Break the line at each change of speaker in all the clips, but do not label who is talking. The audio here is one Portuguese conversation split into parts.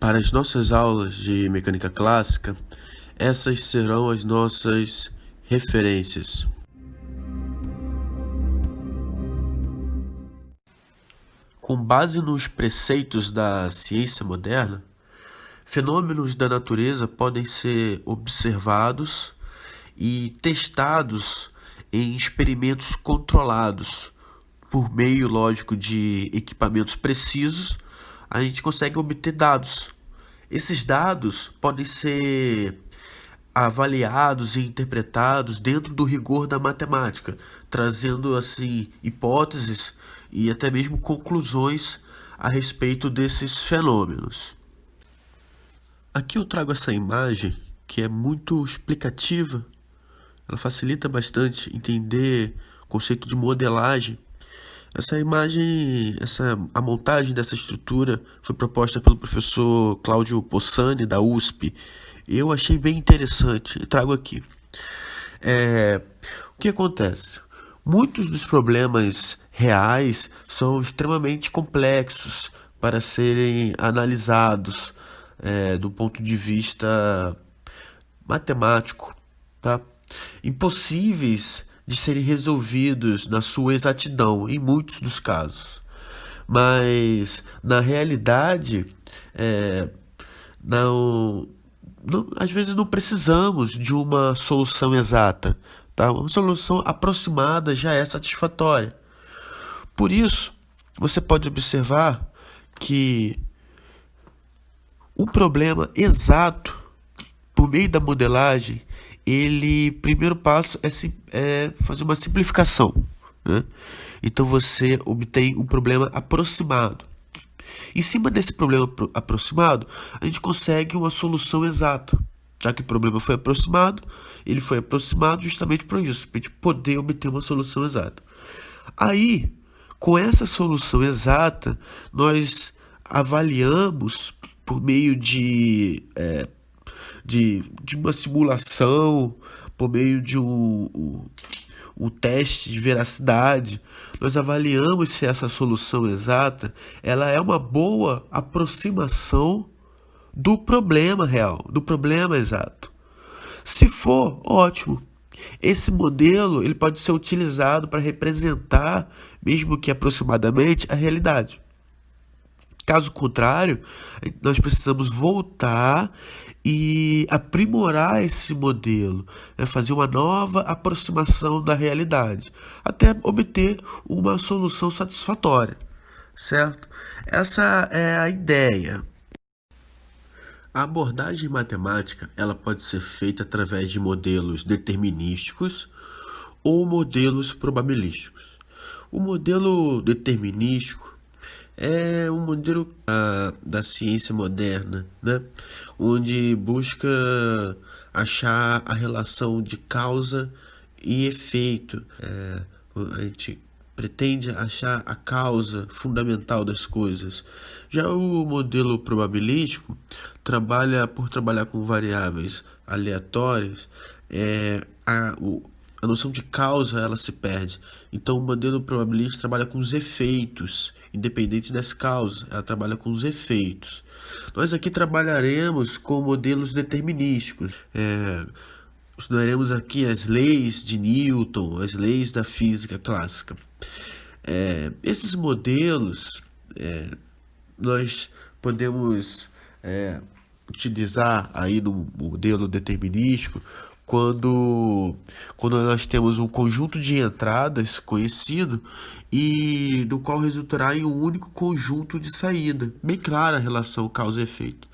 Para as nossas aulas de mecânica clássica, essas serão as nossas referências. Com base nos preceitos da ciência moderna, fenômenos da natureza podem ser observados e testados em experimentos controlados. Por meio, lógico, de equipamentos precisos, a gente consegue obter dados. Esses dados podem ser avaliados e interpretados dentro do rigor da matemática, trazendo assim hipóteses e até mesmo conclusões a respeito desses fenômenos. Aqui eu trago essa imagem que é muito explicativa, ela facilita bastante entender o conceito de modelagem. Essa imagem, a montagem dessa estrutura foi proposta pelo professor Cláudio Possani, da USP. Eu achei bem interessante e trago aqui. O que acontece? Muitos dos problemas reais são extremamente complexos para serem analisados do ponto de vista matemático, tá? Impossíveis de serem resolvidos na sua exatidão, em muitos dos casos. Mas, na realidade, às vezes não precisamos de uma solução exata, tá? Uma solução aproximada já é satisfatória. Por isso, você pode observar que um problema exato, por meio da modelagem, primeiro passo é fazer uma simplificação, né? Então você obtém um problema aproximado. Em cima desse problema aproximado, a gente consegue uma solução exata. Já que o problema foi aproximado, ele foi aproximado justamente por isso, para a gente poder obter uma solução exata. Aí, com essa solução exata, nós avaliamos por meio de uma simulação, por meio de um teste de veracidade, nós avaliamos se essa solução exata ela é uma boa aproximação do problema real, do problema exato. Se for, ótimo. Esse modelo ele pode ser utilizado para representar, mesmo que aproximadamente, a realidade. Caso contrário, nós precisamos voltar e aprimorar esse modelo, fazer uma nova aproximação da realidade, até obter uma solução satisfatória, certo? Essa é a ideia. A abordagem matemática ela pode ser feita através de modelos determinísticos ou modelos probabilísticos. O modelo determinístico é um modelo da ciência moderna, né? Onde busca achar a relação de causa e efeito. A gente pretende achar a causa fundamental das coisas. Já o modelo probabilístico trabalha com variáveis aleatórias. A noção de causa ela se perde. Então o modelo probabilístico trabalha com os efeitos, independente das causas, ela trabalha com os efeitos. Nós aqui trabalharemos com modelos determinísticos. Estudaremos aqui as leis de Newton, as leis da física clássica. Esses modelos nós podemos utilizar aí no modelo determinístico quando nós temos um conjunto de entradas conhecido e do qual resultará em um único conjunto de saída. Bem clara a relação causa e efeito.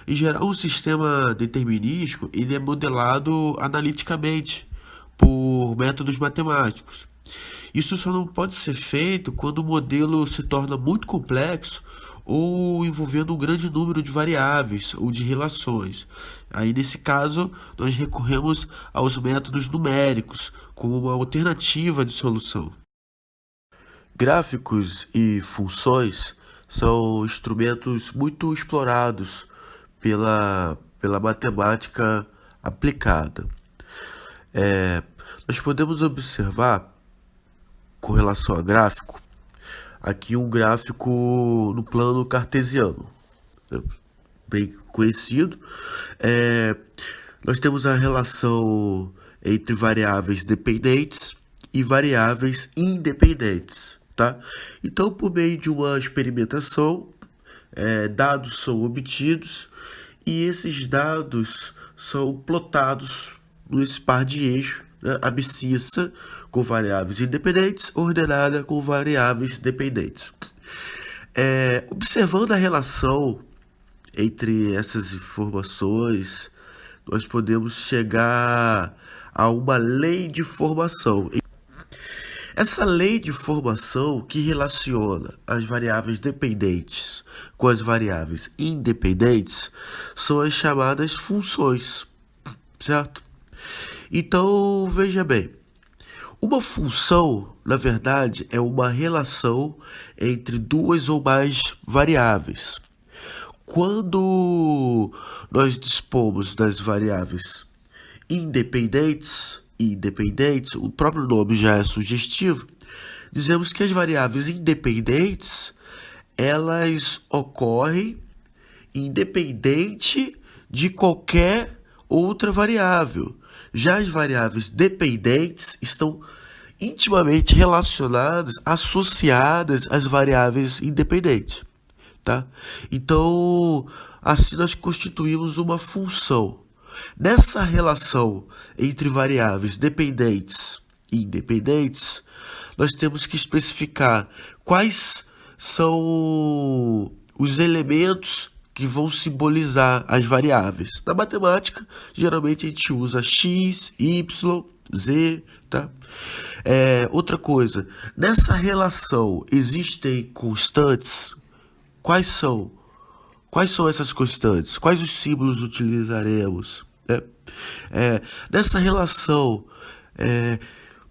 Em geral, o sistema determinístico ele é modelado analiticamente por métodos matemáticos. Isso só não pode ser feito quando o modelo se torna muito complexo ou envolvendo um grande número de variáveis ou de relações. Aí, nesse caso, nós recorremos aos métodos numéricos como uma alternativa de solução. Gráficos e funções são instrumentos muito explorados pela matemática aplicada. Nós podemos observar, com relação a gráfico, aqui um gráfico no plano cartesiano. bem conhecido. É, nós temos a relação entre variáveis dependentes e variáveis independentes, tá? Então, por meio de uma experimentação, dados são obtidos e esses dados são plotados nesse par de eixo, né, abscissa com variáveis independentes, ordenada com variáveis dependentes. Observando a relação entre essas informações, nós podemos chegar a uma lei de formação. Essa lei de formação que relaciona as variáveis dependentes com as variáveis independentes são as chamadas funções, certo? Então, veja bem, uma função, na verdade, é uma relação entre duas ou mais variáveis. Quando nós dispomos das variáveis independentes e independentes, o próprio nome já é sugestivo, dizemos que as variáveis independentes, elas ocorrem independente de qualquer outra variável. Já as variáveis dependentes estão intimamente relacionadas, associadas às variáveis independentes, tá? Então, assim nós constituímos uma função. Nessa relação entre variáveis dependentes e independentes, nós temos que especificar quais são os elementos que vão simbolizar as variáveis. Na matemática, geralmente a gente usa x, y, z, tá? Outra coisa, nessa relação existem constantes? Quais são? Quais são essas constantes? Quais os símbolos utilizaremos? Nessa relação,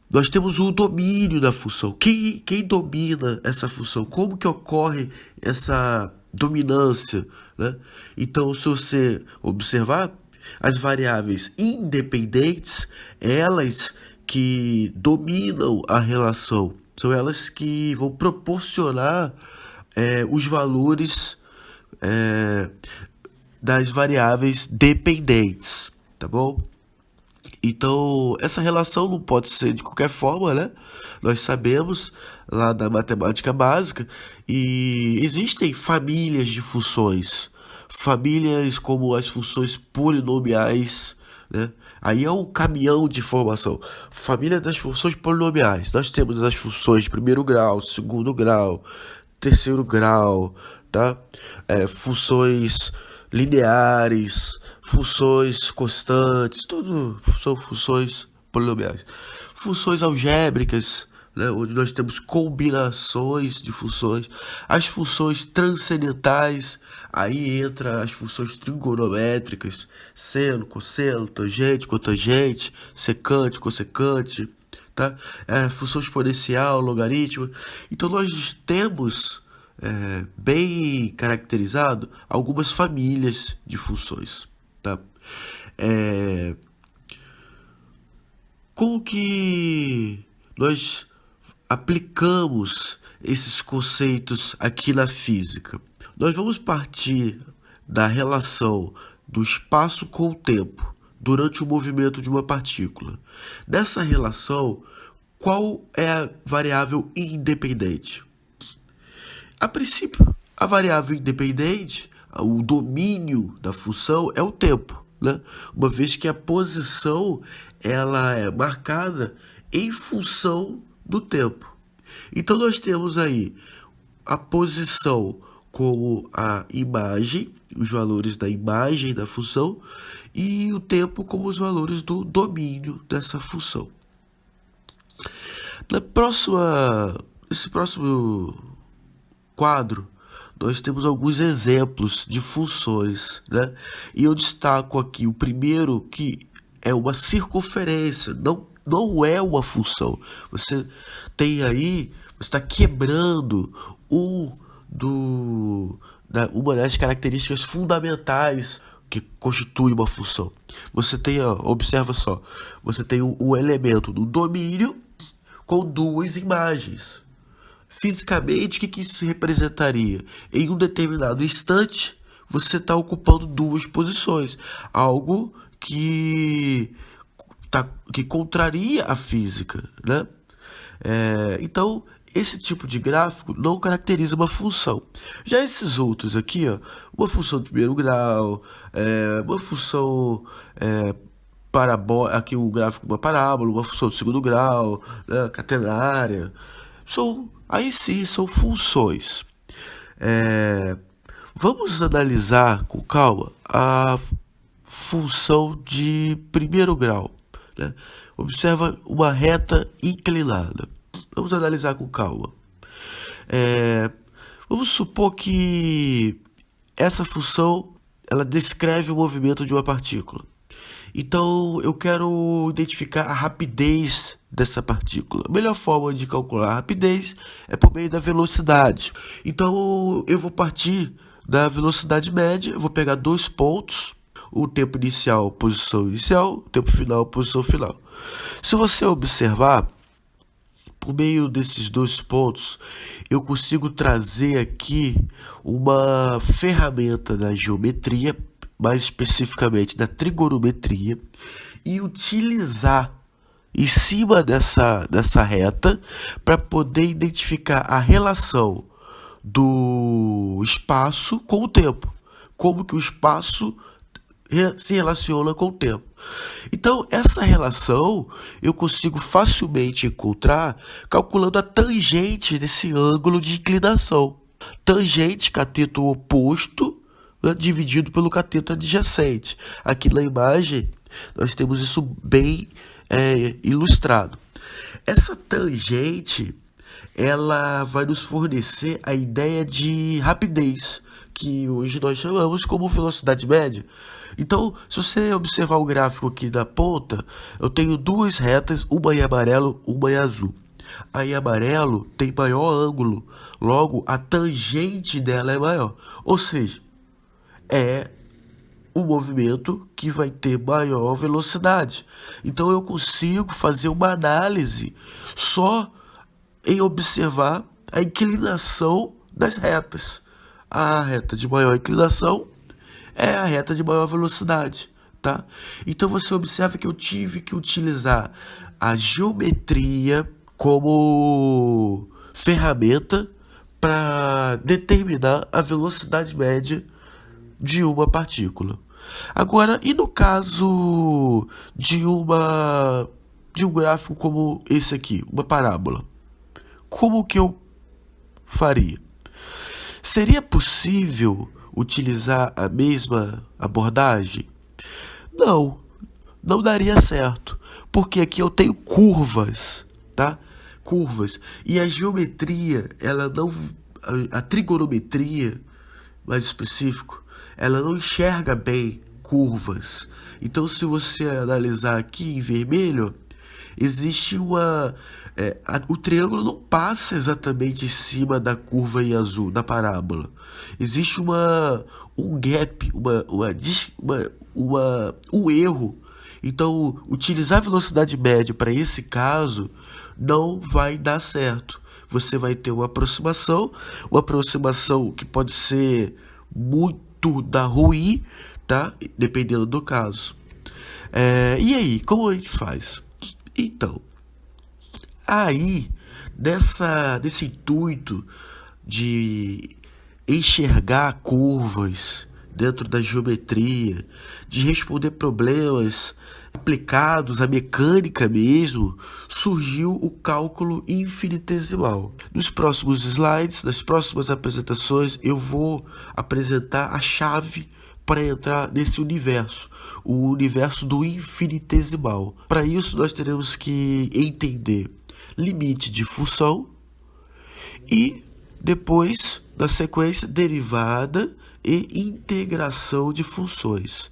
nós temos o domínio da função. Quem domina essa função? Como que ocorre essa dominância, né? Então, se você observar, as variáveis independentes, elas que dominam a relação, são elas que vão proporcionar os valores das variáveis dependentes, tá bom? Então, essa relação não pode ser de qualquer forma, né? Nós sabemos lá da matemática básica e existem famílias de funções, famílias como as funções polinomiais, né? Aí é um caminhão de informação. Família das funções polinomiais. Nós temos as funções de primeiro grau, segundo grau, terceiro grau, tá? Funções lineares, funções constantes, tudo são funções polinomiais. Funções algébricas, né, onde nós temos combinações de funções. As funções transcendentais, aí entra as funções trigonométricas, seno, cosseno, tangente, cotangente, secante, cossecante, tá? Função exponencial, logaritmo. Então nós temos bem caracterizado algumas famílias de funções, tá? Como que nós aplicamos esses conceitos aqui na física? Nós vamos partir da relação do espaço com o tempo durante o movimento de uma partícula. Nessa relação, qual é a variável independente? A princípio, a variável independente, o domínio da função é o tempo, né? Uma vez que a posição ela é marcada em função do tempo. Então nós temos aí a posição como a imagem, os valores da imagem da função, e o tempo como os valores do domínio dessa função. Nesse próximo quadro, nós temos alguns exemplos de funções, né? E eu destaco aqui o primeiro, que é uma circunferência, não é uma função. Você tem aí, você está quebrando uma das características fundamentais que constitui uma função. Você tem, observa só, você tem um elemento do domínio com duas imagens. Fisicamente, o que isso representaria? Em um determinado instante, você está ocupando duas posições, algo que contraria a física, né? Então, esse tipo de gráfico não caracteriza uma função. Já esses outros aqui, ó, uma função de primeiro grau, uma função aqui um gráfico, uma parábola, uma função de segundo grau, né, catenária, aí sim são funções. Vamos analisar com calma a função de primeiro grau, né? Observa uma reta inclinada. Vamos analisar com calma. Vamos supor que essa função ela descreve o movimento de uma partícula. Então eu quero identificar a rapidez dessa partícula. A melhor forma de calcular a rapidez é por meio da velocidade. Então eu vou partir da velocidade média, eu vou pegar dois pontos, o tempo inicial, posição inicial, o tempo final, posição final. Se você observar, por meio desses dois pontos, eu consigo trazer aqui uma ferramenta da geometria, mais especificamente da trigonometria, e utilizar em cima dessa reta para poder identificar a relação do espaço com o tempo. Como que o espaço se relaciona com o tempo. Então, essa relação eu consigo facilmente encontrar calculando a tangente desse ângulo de inclinação. Tangente, cateto oposto, né, dividido pelo cateto adjacente. Aqui na imagem, nós temos isso bem ilustrado. Essa tangente, ela vai nos fornecer a ideia de rapidez, que hoje nós chamamos como velocidade média. Então, se você observar o gráfico aqui da ponta, eu tenho duas retas, uma em amarelo, uma em azul. A em amarelo tem maior ângulo, logo a tangente dela é maior. Ou seja, é um movimento que vai ter maior velocidade. Então eu consigo fazer uma análise só em observar a inclinação das retas. A reta de maior inclinação é a reta de maior velocidade, tá? Então você observa que eu tive que utilizar a geometria como ferramenta para determinar a velocidade média de uma partícula. Agora, e no caso de um gráfico como esse aqui, uma parábola? Como que eu faria? Seria possível utilizar a mesma abordagem? Não daria certo, porque aqui eu tenho curvas, tá? Curvas. E a geometria, a trigonometria, mais específico, ela não enxerga bem curvas. Então, se você analisar aqui em vermelho, existe o triângulo não passa exatamente em cima da curva em azul, da parábola. Existe um gap, um erro. Então, utilizar a velocidade média para esse caso não vai dar certo. Você vai ter uma aproximação que pode ser muito ruim, tá? Dependendo do caso. E aí, como a gente faz? Então, aí, nesse intuito de enxergar curvas dentro da geometria, de responder problemas aplicados à mecânica mesmo, surgiu o cálculo infinitesimal. Nos próximos slides, nas próximas apresentações, eu vou apresentar a chave para entrar nesse universo, o universo do infinitesimal. Para isso, nós teremos que entender limite de função e depois, na sequência, derivada e integração de funções.